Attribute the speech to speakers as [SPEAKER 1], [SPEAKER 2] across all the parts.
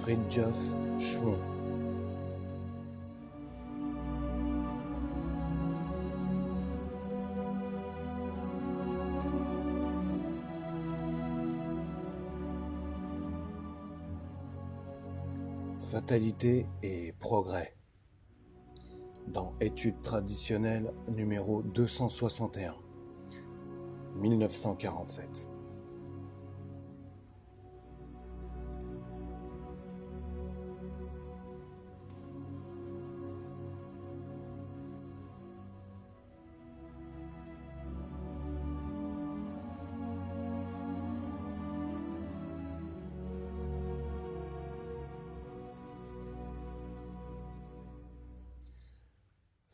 [SPEAKER 1] Fridtjof Chouan. Fatalité et progrès. Dans Études traditionnelles numéro 261, 1947.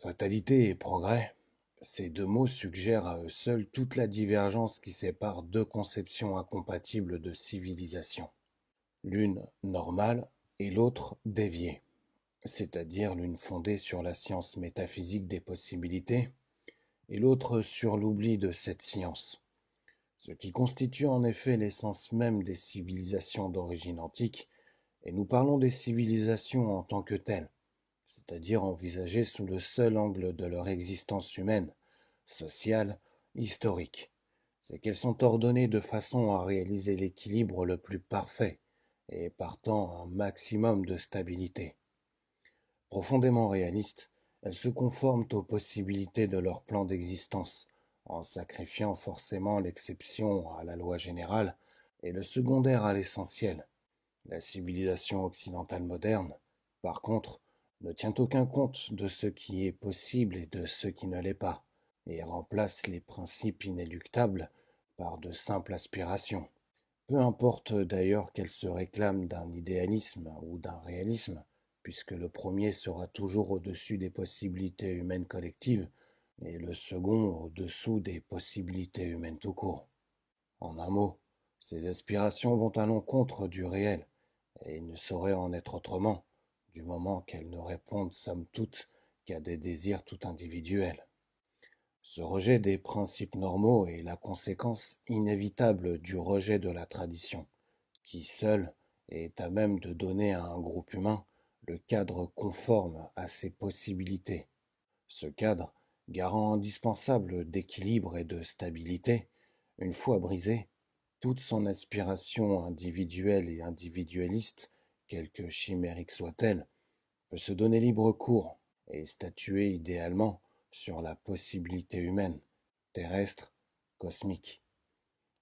[SPEAKER 1] Fatalité et progrès, ces deux mots suggèrent à eux seuls toute la divergence qui sépare deux conceptions incompatibles de civilisation. L'une normale et l'autre déviée, c'est-à-dire l'une fondée sur la science métaphysique des possibilités et l'autre sur l'oubli de cette science. Ce qui constitue en effet l'essence même des civilisations d'origine antique, et nous parlons des civilisations en tant que telles, c'est-à-dire envisagées sous le seul angle de leur existence humaine, sociale, historique. C'est qu'elles sont ordonnées de façon à réaliser l'équilibre le plus parfait et partant un maximum de stabilité. Profondément réalistes, elles se conforment aux possibilités de leur plan d'existence, en sacrifiant forcément l'exception à la loi générale et le secondaire à l'essentiel. La civilisation occidentale moderne, par contre, ne tient aucun compte de ce qui est possible et de ce qui ne l'est pas, et remplace les principes inéluctables par de simples aspirations. Peu importe d'ailleurs qu'elle se réclame d'un idéalisme ou d'un réalisme, puisque le premier sera toujours au-dessus des possibilités humaines collectives et le second au-dessous des possibilités humaines tout court. En un mot, ces aspirations vont à l'encontre du réel, et il ne saurait en être autrement, du moment qu'elles ne répondent somme toute qu'à des désirs tout individuels. Ce rejet des principes normaux est la conséquence inévitable du rejet de la tradition, qui seule est à même de donner à un groupe humain le cadre conforme à ses possibilités. Ce cadre, garant indispensable d'équilibre et de stabilité, une fois brisé, toute son aspiration individuelle et individualiste, quelque chimérique soit-elle, peut se donner libre cours et statuer idéalement sur la possibilité humaine, terrestre, cosmique.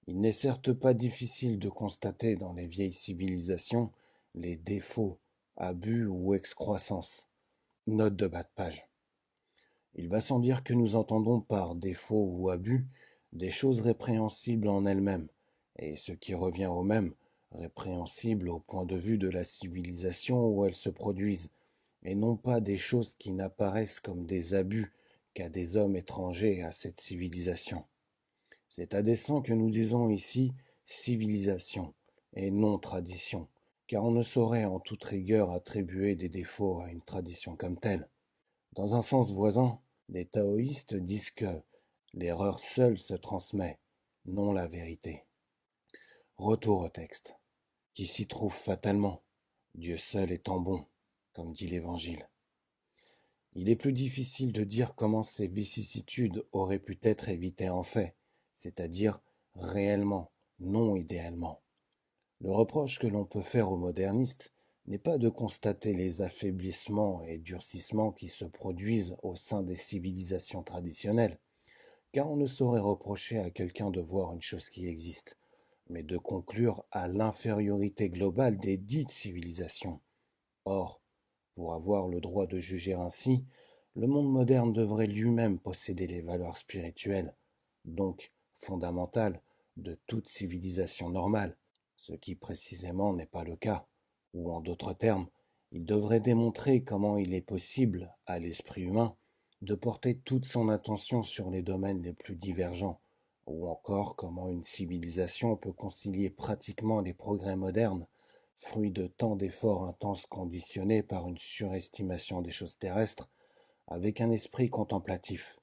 [SPEAKER 1] Il n'est certes pas difficile de constater dans les vieilles civilisations les défauts, abus ou excroissances. Note de bas de page. Il va sans dire que nous entendons par défaut ou abus des choses répréhensibles en elles-mêmes, et ce qui revient au même, répréhensibles au point de vue de la civilisation où elles se produisent, et non pas des choses qui n'apparaissent comme des abus qu'à des hommes étrangers à cette civilisation. C'est à dessein que nous disons ici civilisation et non tradition, car on ne saurait en toute rigueur attribuer des défauts à une tradition comme telle. Dans un sens voisin, les taoïstes disent que l'erreur seule se transmet, non la vérité. Retour au texte, qui s'y trouve fatalement, Dieu seul étant bon, comme dit l'Évangile. Il est plus difficile de dire comment ces vicissitudes auraient pu être évitées en fait, c'est-à-dire réellement, non idéalement. Le reproche que l'on peut faire aux modernistes n'est pas de constater les affaiblissements et durcissements qui se produisent au sein des civilisations traditionnelles, car on ne saurait reprocher à quelqu'un de voir une chose qui existe, mais de conclure à l'infériorité globale des dites civilisations. Or, pour avoir le droit de juger ainsi, le monde moderne devrait lui-même posséder les valeurs spirituelles, donc fondamentales, de toute civilisation normale, ce qui précisément n'est pas le cas, ou en d'autres termes, il devrait démontrer comment il est possible, à l'esprit humain, de porter toute son attention sur les domaines les plus divergents, ou encore comment une civilisation peut concilier pratiquement les progrès modernes, fruit de tant d'efforts intenses conditionnés par une surestimation des choses terrestres, avec un esprit contemplatif,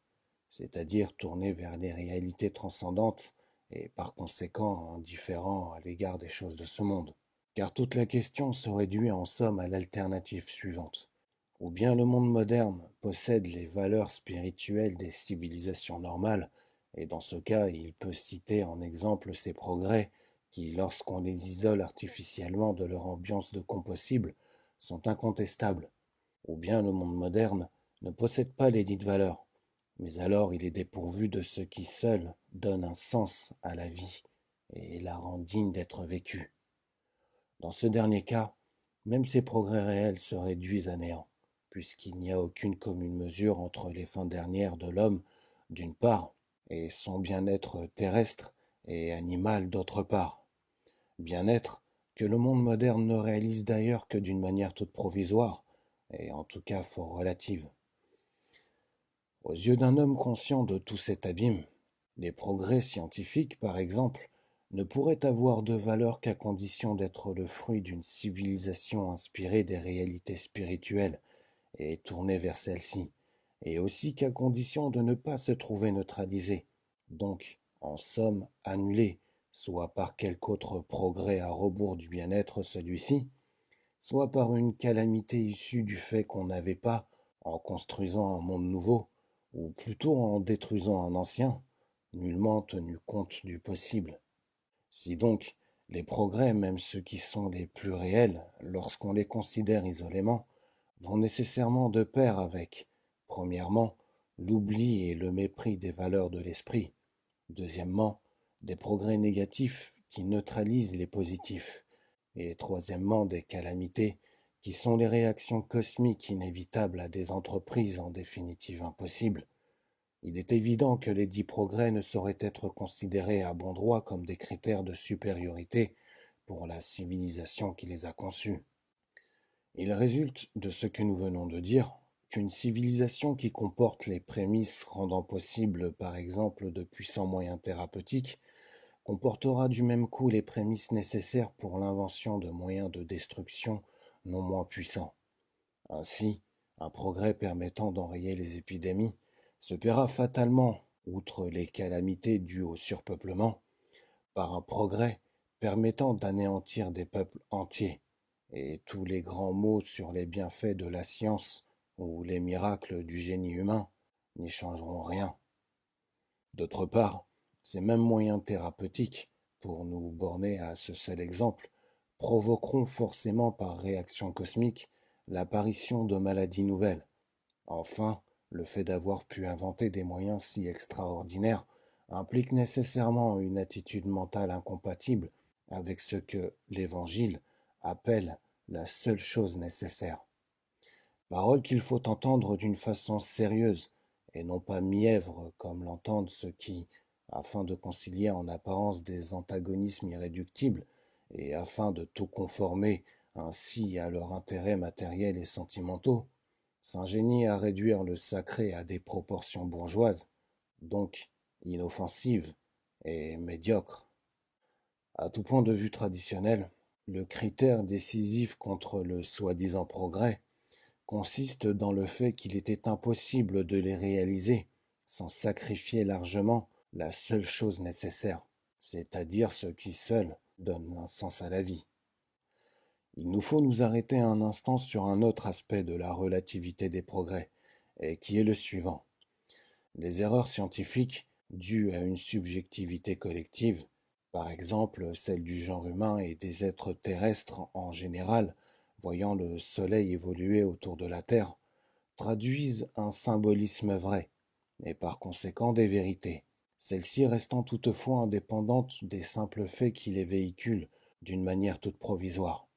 [SPEAKER 1] c'est-à-dire tourné vers les réalités transcendantes et par conséquent indifférent à l'égard des choses de ce monde. car toute la question se réduit en somme à l'alternative suivante. Ou bien le monde moderne possède les valeurs spirituelles des civilisations normales, et dans ce cas, il peut citer en exemple ces progrès qui, lorsqu'on les isole artificiellement de leur ambiance de compossible, sont incontestables. Ou bien le monde moderne ne possède pas les dites valeurs, mais alors il est dépourvu de ce qui seul donne un sens à la vie et la rend digne d'être vécue. Dans ce dernier cas, même ces progrès réels se réduisent à néant, puisqu'il n'y a aucune commune mesure entre les fins dernières de l'homme, d'une part, et son bien-être terrestre et animal d'autre part. Bien-être que le monde moderne ne réalise d'ailleurs que d'une manière toute provisoire, et en tout cas fort relative. Aux yeux d'un homme conscient de tout cet abîme, les progrès scientifiques, par exemple, ne pourraient avoir de valeur qu'à condition d'être le fruit d'une civilisation inspirée des réalités spirituelles et tournée vers celles-ci, et aussi qu'à condition de ne pas se trouver neutralisés, donc, en somme, annulés, soit par quelque autre progrès à rebours du bien-être celui-ci, soit par une calamité issue du fait qu'on n'avait pas, en construisant un monde nouveau, ou plutôt en détruisant un ancien, nullement tenu compte du possible. Si donc les progrès, même ceux qui sont les plus réels, lorsqu'on les considère isolément, vont nécessairement de pair avec, premièrement, l'oubli et le mépris des valeurs de l'esprit, deuxièmement, des progrès négatifs qui neutralisent les positifs, et troisièmement, des calamités qui sont les réactions cosmiques inévitables à des entreprises en définitive impossibles. Il est évident que les dits progrès ne sauraient être considérés à bon droit comme des critères de supériorité pour la civilisation qui les a conçus. Il résulte de ce que nous venons de dire qu'une civilisation qui comporte les prémices rendant possible par exemple de puissants moyens thérapeutiques comportera du même coup les prémices nécessaires pour l'invention de moyens de destruction non moins puissants. Ainsi, un progrès permettant d'enrayer les épidémies se paiera fatalement, outre les calamités dues au surpeuplement, par un progrès permettant d'anéantir des peuples entiers, et tous les grands mots sur les bienfaits de la science ou les miracles du génie humain n'y changeront rien. D'autre part, ces mêmes moyens thérapeutiques, pour nous borner à ce seul exemple, provoqueront forcément par réaction cosmique l'apparition de maladies nouvelles. Enfin, le fait d'avoir pu inventer des moyens si extraordinaires implique nécessairement une attitude mentale incompatible avec ce que l'Évangile appelle la seule chose nécessaire. Parole qu'il faut entendre d'une façon sérieuse et non pas mièvre comme l'entendent ceux qui, afin de concilier en apparence des antagonismes irréductibles et afin de tout conformer ainsi à leurs intérêts matériels et sentimentaux, s'ingénient à réduire le sacré à des proportions bourgeoises, donc inoffensives et médiocres. À tout point de vue traditionnel, le critère décisif contre le soi-disant progrès consiste dans le fait qu'il était impossible de les réaliser sans sacrifier largement la seule chose nécessaire, c'est-à-dire ce qui seul donne un sens à la vie. Il nous faut nous arrêter un instant sur un autre aspect de la relativité des progrès, et qui est le suivant. Les erreurs scientifiques, dues à une subjectivité collective, par exemple celle du genre humain et des êtres terrestres en général, voyant le Soleil évoluer autour de la Terre, traduisent un symbolisme vrai, et par conséquent des vérités, celles-ci restant toutefois indépendantes des simples faits qui les véhiculent d'une manière toute provisoire.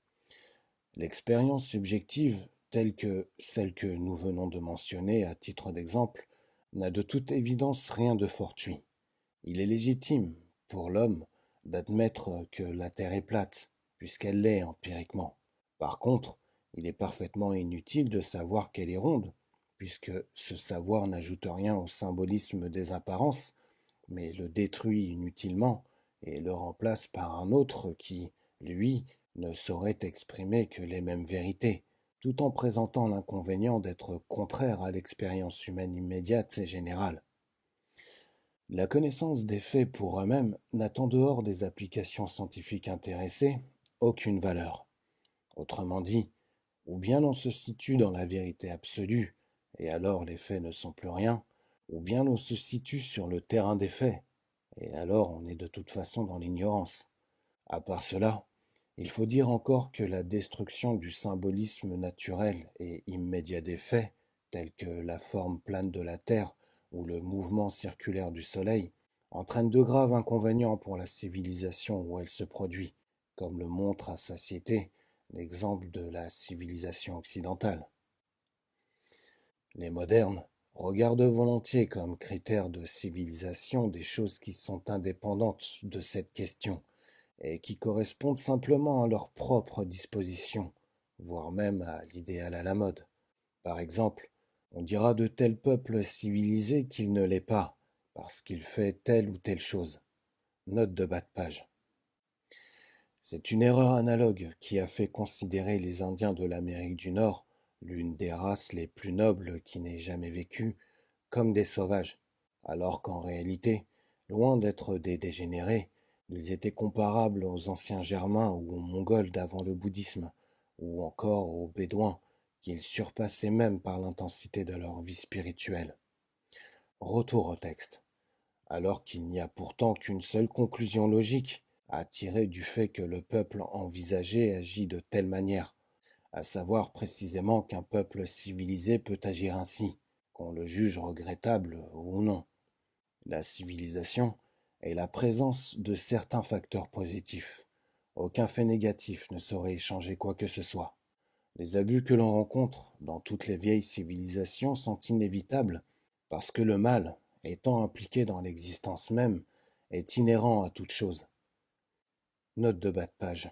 [SPEAKER 1] L'expérience subjective, telle que celle que nous venons de mentionner à titre d'exemple, n'a de toute évidence rien de fortuit. Il est légitime, pour l'homme, d'admettre que la Terre est plate, puisqu'elle l'est empiriquement. Par contre, il est parfaitement inutile de savoir qu'elle est ronde, puisque ce savoir n'ajoute rien au symbolisme des apparences, mais le détruit inutilement et le remplace par un autre qui, lui, ne saurait exprimer que les mêmes vérités, tout en présentant l'inconvénient d'être contraire à l'expérience humaine immédiate et générale. La connaissance des faits pour eux-mêmes n'a en dehors des applications scientifiques intéressées aucune valeur. Autrement dit, ou bien on se situe dans la vérité absolue, et alors les faits ne sont plus rien, ou bien on se situe sur le terrain des faits, et alors on est de toute façon dans l'ignorance. À part cela, il faut dire encore que la destruction du symbolisme naturel et immédiat des faits, tels que la forme plane de la Terre ou le mouvement circulaire du Soleil, entraîne de graves inconvénients pour la civilisation où elle se produit, comme le montre à satiété l'exemple de la civilisation occidentale. Les modernes regardent volontiers comme critère de civilisation des choses qui sont indépendantes de cette question et qui correspondent simplement à leur propre disposition, voire même à l'idéal à la mode. Par exemple, on dira de tel peuple civilisé qu'il ne l'est pas, parce qu'il fait telle ou telle chose. Note de bas de page. C'est une erreur analogue qui a fait considérer les Indiens de l'Amérique du Nord, l'une des races les plus nobles qui n'ait jamais vécu, comme des sauvages, alors qu'en réalité, loin d'être des dégénérés, ils étaient comparables aux anciens Germains ou aux Mongols d'avant le bouddhisme, ou encore aux Bédouins, qu'ils surpassaient même par l'intensité de leur vie spirituelle. Retour au texte. Alors qu'il n'y a pourtant qu'une seule conclusion logique à tirer du fait que le peuple envisagé agit de telle manière, à savoir précisément qu'un peuple civilisé peut agir ainsi, qu'on le juge regrettable ou non. La civilisation est la présence de certains facteurs positifs. Aucun fait négatif ne saurait y changer quoi que ce soit. Les abus que l'on rencontre dans toutes les vieilles civilisations sont inévitables parce que le mal, étant impliqué dans l'existence même, est inhérent à toute chose. Note de bas de page.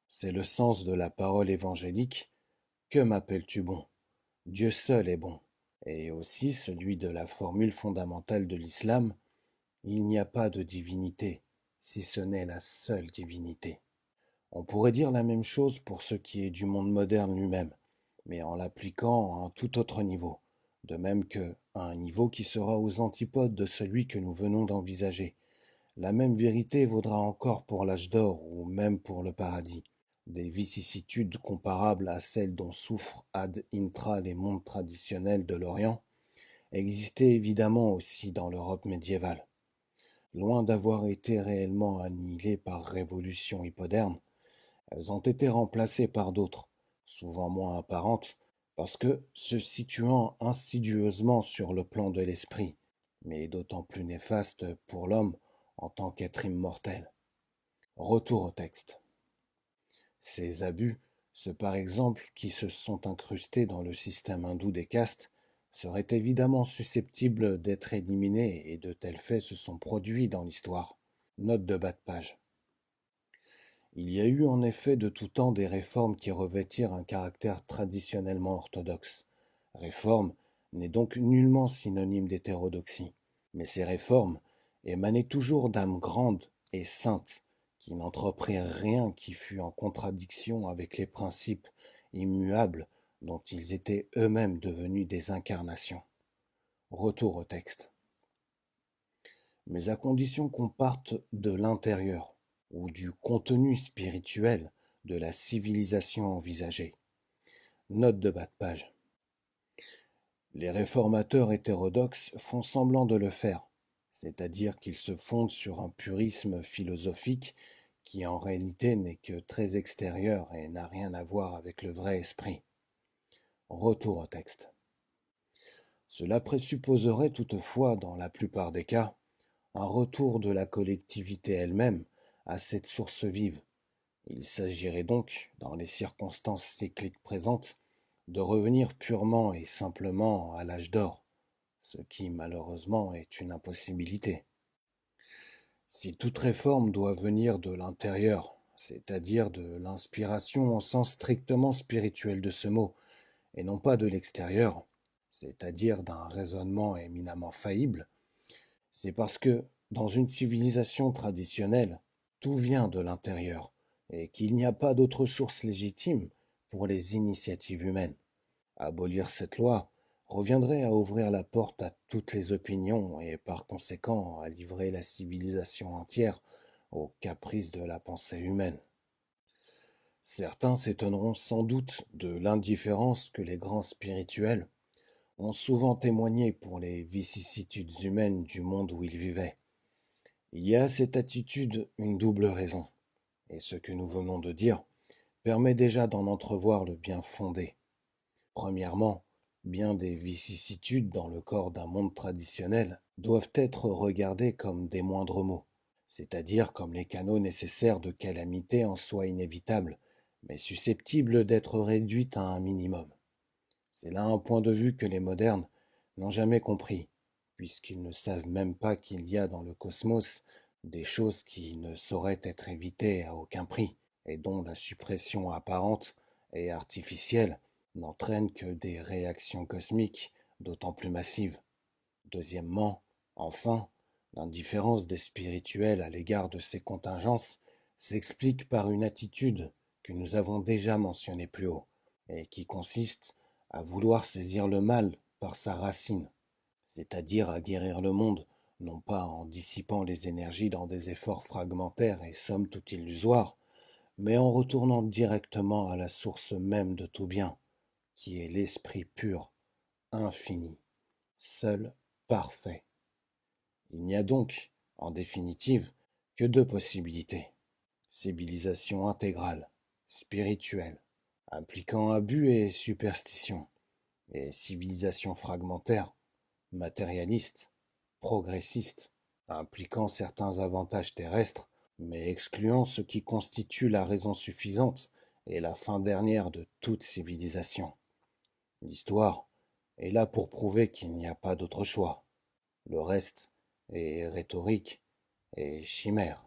[SPEAKER 1] C'est le sens de la parole évangélique. Que m'appelles-tu bon? Dieu seul est bon. Et aussi celui de la formule fondamentale de l'islam. Il n'y a pas de divinité, si ce n'est la seule divinité. On pourrait dire la même chose pour ce qui est du monde moderne lui-même, mais en l'appliquant à un tout autre niveau, de même que à un niveau qui sera aux antipodes de celui que nous venons d'envisager. La même vérité vaudra encore pour l'âge d'or ou même pour le paradis. Des vicissitudes comparables à celles dont souffrent ad intra les mondes traditionnels de l'Orient existaient évidemment aussi dans l'Europe médiévale. Loin d'avoir été réellement annihilées par révolution hippoderne, elles ont été remplacées par d'autres, souvent moins apparentes, parce que se situant insidieusement sur le plan de l'esprit, mais d'autant plus néfastes pour l'homme en tant qu'être immortel. Retour au texte. Ces abus, ceux par exemple qui se sont incrustés dans le système hindou des castes, seraient évidemment susceptibles d'être éliminés et de tels faits se sont produits dans l'histoire. Note de bas de page. Il y a eu en effet de tout temps des réformes qui revêtirent un caractère traditionnellement orthodoxe. Réforme n'est donc nullement synonyme d'hétérodoxie. Mais ces réformes émanaient toujours d'âmes grandes et saintes, qui n'entreprirent rien qui fût en contradiction avec les principes immuables dont ils étaient eux-mêmes devenus des incarnations. Retour au texte. Mais à condition qu'on parte de l'intérieur, ou du contenu spirituel de la civilisation envisagée. Note de bas de page. Les réformateurs hétérodoxes font semblant de le faire, c'est-à-dire qu'ils se fondent sur un purisme philosophique qui en réalité n'est que très extérieur et n'a rien à voir avec le vrai esprit. Retour au texte. Cela présupposerait toutefois, dans la plupart des cas, un retour de la collectivité elle-même à cette source vive. Il s'agirait donc, dans les circonstances cycliques présentes, de revenir purement et simplement à l'âge d'or, ce qui malheureusement est une impossibilité. Si toute réforme doit venir de l'intérieur, c'est-à-dire de l'inspiration au sens strictement spirituel de ce mot, et non pas de l'extérieur, c'est-à-dire d'un raisonnement éminemment faillible, c'est parce que, dans une civilisation traditionnelle, tout vient de l'intérieur, et qu'il n'y a pas d'autre source légitime pour les initiatives humaines. Abolir cette loi reviendrait à ouvrir la porte à toutes les opinions et par conséquent à livrer la civilisation entière aux caprices de la pensée humaine. Certains s'étonneront sans doute de l'indifférence que les grands spirituels ont souvent témoigné pour les vicissitudes humaines du monde où ils vivaient. Il y a à cette attitude une double raison, et ce que nous venons de dire permet déjà d'en entrevoir le bien fondé. Premièrement, bien des vicissitudes dans le corps d'un monde traditionnel doivent être regardées comme des moindres maux, c'est-à-dire comme les canaux nécessaires de calamités en soi inévitables, mais susceptibles d'être réduites à un minimum. C'est là un point de vue que les modernes n'ont jamais compris, puisqu'ils ne savent même pas qu'il y a dans le cosmos des choses qui ne sauraient être évitées à aucun prix, et dont la suppression apparente et artificielle n'entraîne que des réactions cosmiques d'autant plus massives. Deuxièmement, enfin, l'indifférence des spirituels à l'égard de ces contingences s'explique par une attitude que nous avons déjà mentionnée plus haut, et qui consiste à vouloir saisir le mal par sa racine, c'est-à-dire à guérir le monde, non pas en dissipant les énergies dans des efforts fragmentaires et somme toute illusoires, mais en retournant directement à la source même de tout bien, qui est l'esprit pur, infini, seul, parfait. Il n'y a donc, en définitive, que deux possibilités. Civilisation intégrale, spirituelle, impliquant abus et superstition, et civilisation fragmentaire, matérialiste, progressiste, impliquant certains avantages terrestres, mais excluant ce qui constitue la raison suffisante et la fin dernière de toute civilisation. L'histoire est là pour prouver qu'il n'y a pas d'autre choix. Le reste est rhétorique et chimère.